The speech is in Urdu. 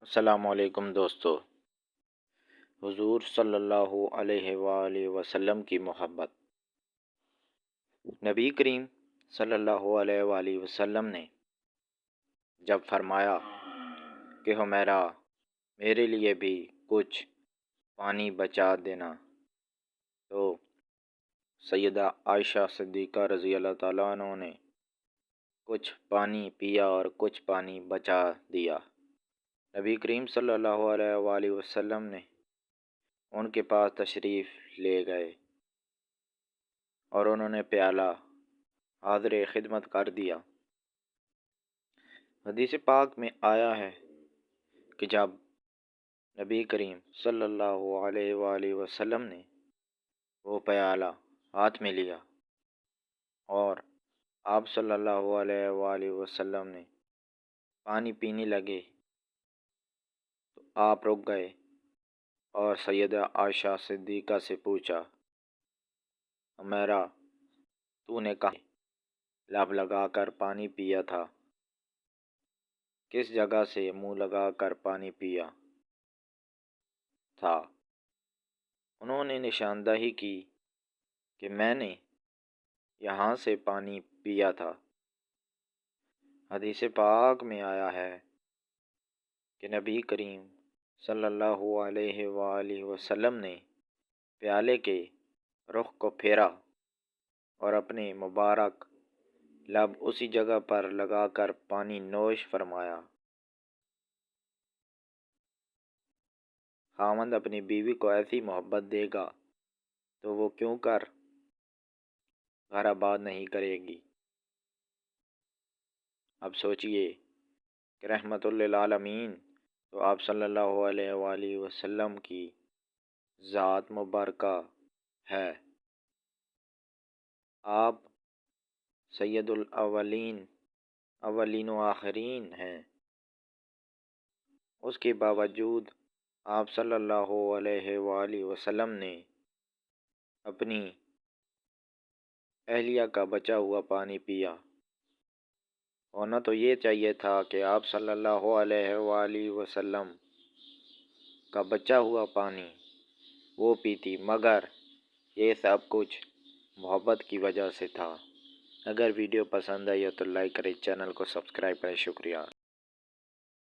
السلام علیکم دوستو۔ حضور صلی اللہ علیہ وآلہ وسلم کی محبت۔ نبی کریم صلی اللہ علیہ وآلہ وسلم نے جب فرمایا کہ حمیرہ میرے لیے بھی کچھ پانی بچا دینا، تو سیدہ عائشہ صدیقہ رضی اللہ تعالیٰ عنہ نے کچھ پانی پیا اور کچھ پانی بچا دیا۔ نبی کریم صلی اللہ علیہ وآلہ وسلم نے ان کے پاس تشریف لے گئے اور انہوں نے پیالہ حاضر خدمت کر دیا۔ حدیث پاک میں آیا ہے کہ جب نبی کریم صلی اللہ علیہ وآلہ وسلم نے وہ پیالہ ہاتھ میں لیا اور آپ صلی اللہ علیہ وآلہ وسلم نے پانی پینے لگے تو آپ رک گئے اور سیدہ عائشہ صدیقہ سے پوچھا، حمیرہ تو نے کہاں لب لگا کر پانی پیا تھا؟ کس جگہ سے منہ لگا کر پانی پیا تھا؟ انہوں نے نشاندہی کی کہ میں نے یہاں سے پانی پیا تھا۔ حدیث پاک میں آیا ہے کہ نبی کریم صلی اللہ علیہ وآلہ وسلم نے پیالے کے رخ کو پھیرا اور اپنے مبارک لب اسی جگہ پر لگا کر پانی نوش فرمایا۔ خاوند اپنی بیوی کو ایسی محبت دے گا تو وہ کیوں کر گھر آباد نہیں کرے گی؟ اب سوچئے کہ رحمت للعالمین تو آپ صلی اللہ علیہ وآلہ وسلم کی ذات مبارکہ ہے۔ آپ سید الاولین اولین و آخرین ہیں، اس کے باوجود آپ صلی اللہ علیہ وآلہ وسلم نے اپنی اہلیہ کا بچا ہوا پانی پیا۔ ہونا تو یہ چاہیے تھا کہ آپ صلی اللہ علیہ وآلہ وسلم کا بچا ہوا پانی وہ پیتی، مگر یہ سب کچھ محبت کی وجہ سے تھا۔ اگر ویڈیو پسند آئی ہو تو لائک کریں، چینل کو سبسکرائب کریں۔ شکریہ۔